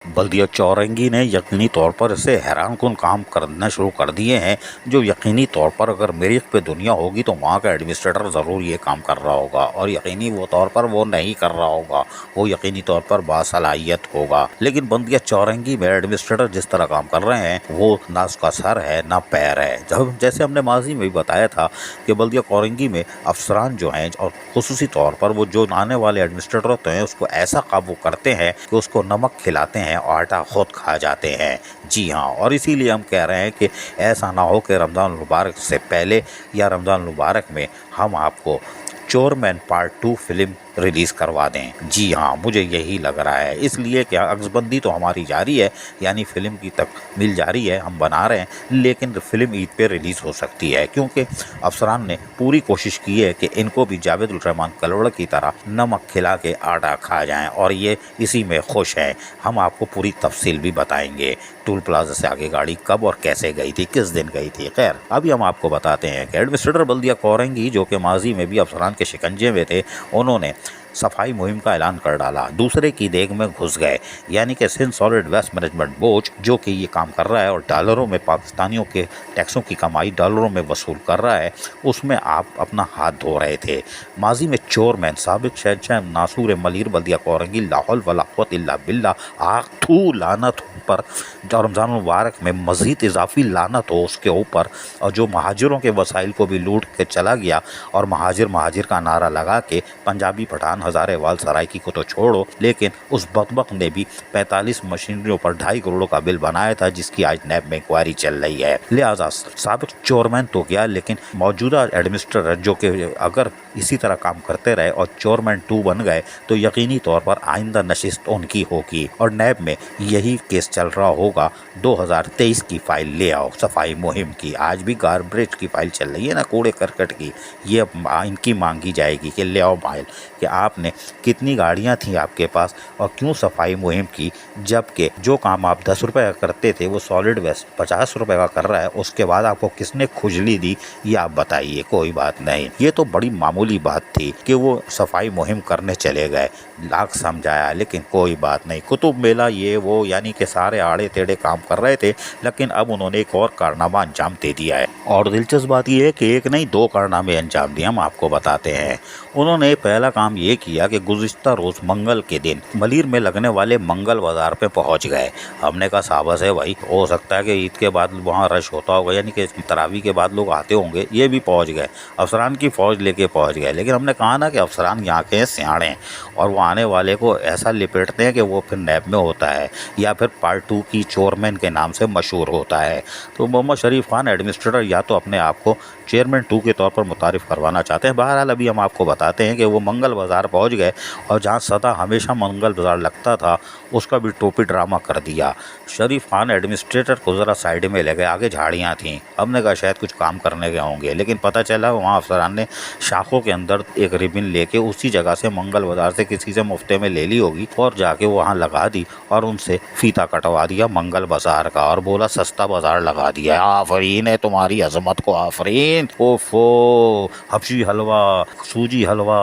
बल्दिया चौरंगी ने यकीनी तौर पर इसे हैरानकुन काम करना शुरू कर दिए हैं, जो यकीनी तौर पर अगर मरीख पे दुनिया होगी तो वहाँ का एडमिनिस्ट्रेटर ज़रूर ये काम कर रहा होगा, और यकीनी वो तौर पर वो नहीं कर रहा होगा, वो यकीनी तौर पर बासलाहियत होगा। लेकिन बल्दिया चौरंगी में एडमिनिस्ट्रेटर जिस तरह काम कर रहे हैं वो ना उसका सर है ना पैर है। जब जैसे हमने माजी में भी बताया था कि बल्दिया चौरंगी में अफसरान जो हैं और खुसूसी तौर पर वो जो आने वाले एडमिनिस्ट्रेटर होते हैं उसको ऐसा काबू करते हैं कि उसको नमक खिलाते हैं और आटा खुद खा जाते हैं। जी हाँ, और इसीलिए हम कह रहे हैं कि ऐसा ना हो कि रमज़ान मुबारक से पहले या रमज़ान मुबारक में हम आपको चोरमैन पार्ट 2 फिल्म रिलीज़ करवा दें। जी हाँ, मुझे यही लग रहा है, इसलिए क्या अक्सबंदी तो हमारी जारी है, यानी फ़िल्म की तकमील जारी है, हम बना रहे हैं, लेकिन फ़िल्म ईद पे रिलीज़ हो सकती है क्योंकि अफसरान ने पूरी कोशिश की है कि इनको भी जावेद उल रहमान कलवड़ की तरह नमक खिला के आटा खा जाएं, और ये इसी में खुश हैं। हम आपको पूरी तफसील भी बताएंगे, टूल प्लाजा से आगे गाड़ी कब और कैसे गई थी, किस दिन गई थी। खैर, अभी हम आपको बताते हैं कि एडमिनिस्ट्रेटर बल्दिया चौरंगी जो कि माजी में भी अफसरान के शिकंजे में थे, उन्होंने सफाई मुहिम का ऐलान कर डाला, दूसरे की देग में घुस गए। यानी कि Sindh solid waste management board जो कि ये काम कर रहा है और डॉलरों में पाकिस्तानियों के टैक्सों की कमाई डॉलरों में वसूल कर रहा है, उसमें आप अपना हाथ धो रहे थे। माजी में चोरमैन साबिक शहंशाह नासूर मलीर बल्दिया चौरंगी लाहौल वला कुव्वत इल्ला बिल्लाह आग थू लानत पर रमज़ान मुबारक में मज़ीद इजाफी लानत हो उसके ऊपर, और जो महाजिरों के वसाइल को भी लूट के चला गया और महाजिर महाजिर का नारा लगा के पंजाबी पठान हज़ारेवाल सराइकी को तो छोड़ो, लेकिन उस बकबक ने भी 45 मशीनरियों पर 2.5 करोड़ का बिल बनाया था, जिसकी आज नैब में इंक्वायरी चल रही है। लिहाजा साबिक चोरमैन तो गया, लेकिन मौजूदा एडमिनिस्ट्रेटर जो कि अगर इसी तरह काम करते रहे और चोरमैन 2 बन गए तो यकीनी तौर पर आइंदा नशिस्त उनकी होगी, और नैब में यही केस चल रहा होगा। 2023 की फाइल ले आओ सफाई मुहिम की, आज भी गार्बेज की फाइल चल रही है ना, कूड़े करकट की, ये इनकी मांगी जाएगी कि ले आओ फाइल कि आपने कितनी गाड़ियां थी आपके पास और क्यों सफाई मुहिम की, जबकि जो काम आप 10 रुपये का करते थे वो सॉलिड वेस्ट 50 रुपये का कर रहा है, उसके बाद आपको किसने खुजली दी ये आप बताइए। कोई बात नहीं, ये तो बड़ी मामूली बात थी कि वो सफाई मुहिम करने चले गए, लाख समझाया, लेकिन कोई बात नहीं। कुतुब मेला ये वो यानी कि सारे आड़े टेढ़े काम कर रहे थे, लेकिन अब उन्होंने एक और कारनामा अंजाम दे दिया है, और दिलचस्प बात यह है कि एक नहीं 2 कारनामे अंजाम दिए, हम आपको बताते हैं। उन्होंने पहला काम ये किया कि गुज़िश्ता रोज़ मंगल के दिन मलीर में लगने वाले मंगल बाज़ार पे पहुंच गए। हमने कहा साबस है भाई, हो सकता है कि ईद के बाद वहाँ रश होता होगा, यानी कि तरावी के बाद लोग आते होंगे, ये भी पहुंच गए, अफसरान की फ़ौज लेके पहुंच गए। लेकिन हमने कहा ना कि अफसरान यहाँ के सियाणे हैं और वो आने वाले को ऐसा लिपेटते हैं कि वो फिर नैब में होता है या फिर पार्ट 2 की चोरमैन के नाम से मशहूर होता है। तो मोहम्मद शरीफ खान एडमिनिस्ट्रेटर या तो अपने आप को चेयरमैन 2 के तौर पर मुतारिफ़ करवाना चाहते हैं। बहरहाल अभी हम आपको बताते हैं कि वो मंगल बाज़ार पहुंच गए और जहां सदा हमेशा मंगल बाज़ार लगता था उसका भी टोपी ड्रामा कर दिया। शरीफ खान एडमिनिस्ट्रेटर को ज़रा साइड में ले गए, आगे झाड़ियाँ थीं। हमने कहा शायद कुछ काम करने गए होंगे, लेकिन पता चला वहाँ अफसरान ने शाखों के अंदर एक रिबन लेके उसी जगह से मंगल बाज़ार से किसी से मुफ्ते में ले ली होगी और जाके वहाँ लगा दी और उनसे फीता कटवा दिया मंगल बाज़ार का और बोला सस्ता बाज़ार लगा दिया। आफरीन है तुम्हारी अजमत को, आफरीन। ओफो, हबशी हलवा, सूजी हलवा,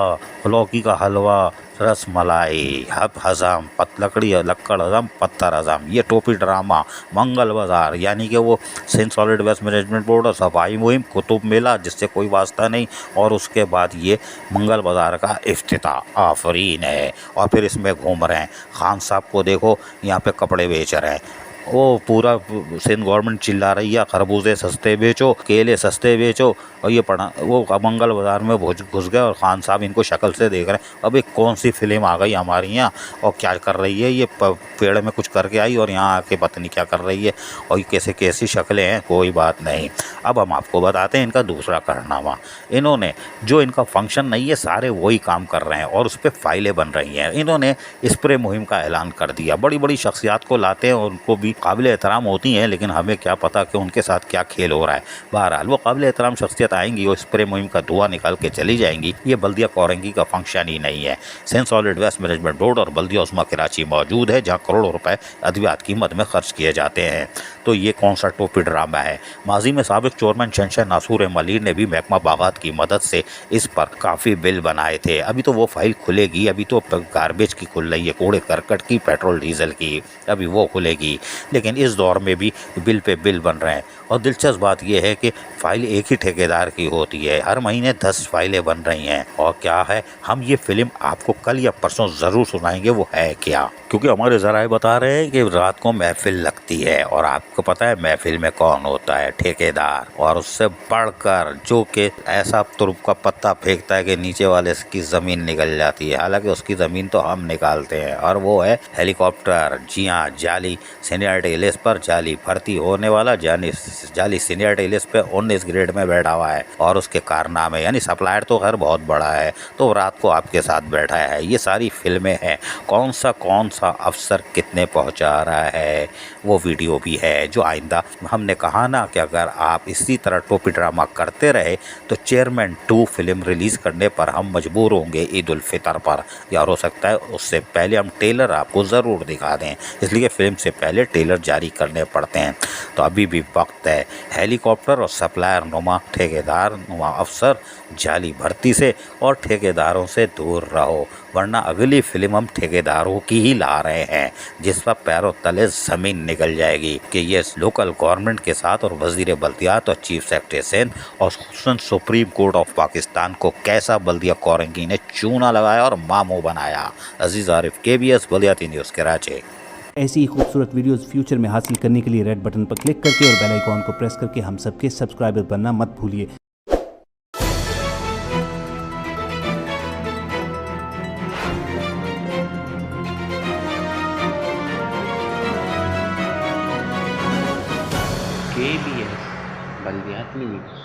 लौकी का हलवा, रस मलाई, हब हज़म, लकड़ी लक्कड़ हज़म, पत्थर हज़म, ये टोपी ड्रामा मंगल बाज़ार यानी कि वो Sindh solid waste management board और सफाई मुहिम, कुतुब मेला जिससे कोई वास्ता नहीं, और उसके बाद ये मंगल बाज़ार का इफ्तिताह। आफरीन है। और फिर इसमें घूम रहे हैं, खान साहब को देखो यहाँ पे कपड़े बेच रहे हैं, वो पूरा सिंध गवर्नमेंट चिल्ला रही है खरबूजे सस्ते बेचो, केले सस्ते बेचो, और ये पढ़ा वो मंगल बाज़ार में घुस गए और खान साहब इनको शक्ल से देख रहे हैं। अब एक कौन सी फिल्म आ गई हमारी यहाँ और क्या कर रही है ये, पेड़ में कुछ करके आई और यहाँ आके पता नहीं क्या कर रही है, और ये कैसे कैसी शक्लें हैं। कोई बात नहीं, अब हम आपको बताते हैं इनका दूसरा कारनामा। इन्होंने जो इनका फंक्शन नहीं है सारे वही काम कर रहे हैं और उस पर फाइलें बन रही हैं। इन्होंने स्प्रे मुहिम का ऐलान कर दिया, बड़ी बड़ी शख्सियात को लाते हैं और उनको भी काबिल एहतराम होती हैं, लेकिन हमें क्या पता कि उनके साथ क्या खेल हो रहा है। बहरहाल वो काबिल एहतराम शख्सियत आएंगी और स्प्रे मुहिम का धुआं निकाल के चली जाएंगी। ये बल्दिया चौरंगी का फंक्शन ही नहीं है। Sindh solid waste management board और बल्दिया उस्मा कराची मौजूद है जहाँ करोड़ों रुपए अद्वियात की मद में खर्च किए जाते हैं। तो ये कौन सा टोपी ड्रामा है। माजी में साबिक चेयरमैन शहनशाह नासूर मलिक ने भी महकमा बागात की मदद से इस पर काफ़ी बिल बनाए थे। अभी तो वो फाइल खुलेगी, अभी तो गार्बेज की खुल रही है, कूड़े करकट की, पेट्रोल डीजल की, अभी वो खुलेगी। लेकिन इस दौर में भी बिल पे बिल बन रहे हैं। और दिलचस्प बात यह है कि फाइल एक ही ठेकेदार की होती है, हर महीने 10 फाइलें बन रही हैं। और क्या है, हम ये फिल्म आपको कल या परसों ज़रूर सुनाएंगे वो है क्या, क्योंकि हमारे ज़राए बता रहे हैं कि रात को महफिल लगती है और आपको पता है महफिल में कौन होता है, ठेकेदार। और उससे बढ़कर जो कि ऐसा तुरुप का पत्ता फेंकता है कि नीचे वाले की ज़मीन निकल जाती है, हालांकि उसकी ज़मीन तो हम निकालते हैं, और वो है हेलीकॉप्टर। जी हाँ, जाली सीनियरिटी लिस्ट पर जाली भर्ती होने वाला जाली सीनियरिटी लिस्ट पे 19 ग्रेड में बैठा हुआ है और उसके कारनामे, यानी सप्लायर तो खैर बहुत बड़ा है, तो रात को आपके साथ बैठा है। ये सारी फिल्में हैं, कौन सा अफसर कितने पहुंचा रहा है वो वीडियो भी है, जो आइंदा हमने कहा ना कि अगर आप इसी तरह टोपी ड्रामा करते रहे तो चेयरमैन 2 फिल्म रिलीज़ करने पर हम मजबूर होंगे ईद उल फितर पर, या हो सकता है उससे पहले हम ट्रेलर आपको ज़रूर दिखा दें, इसलिए फिल्म से पहले ट्रेलर जारी करने पड़ते हैं। तो अभी भी वक्त है, हेलीकॉप्टर और सप्लायर नुमा ठेकेदार नुमा अफसर जाली भर्ती से और ठेकेदारों से दूर रहो, वरना अगली फिल्म हम ठेकेदारों की ही ला रहे हैं जिस पर पैरों तले ज़मीन निकल जाएगी कि ये लोकल गवर्नमेंट के साथ और वजीर बल्दियात और चीफ सेक्रेटरी सिंध और सुप्रीम कोर्ट ऑफ पाकिस्तान को कैसा बल्दिया कौरंगी ने चूना लगाया और मामू बनाया। अजीज़ आरिफ, KBS बल्दियाती न्यूज़, कराची। ऐसी ही खूबसूरत वीडियोस फ्यूचर में हासिल करने के लिए रेड बटन पर क्लिक करके और बेल आइकॉन को प्रेस करके हम सबके सब्सक्राइबर बनना मत भूलिए। KBS बल्दियाती न्यूज़।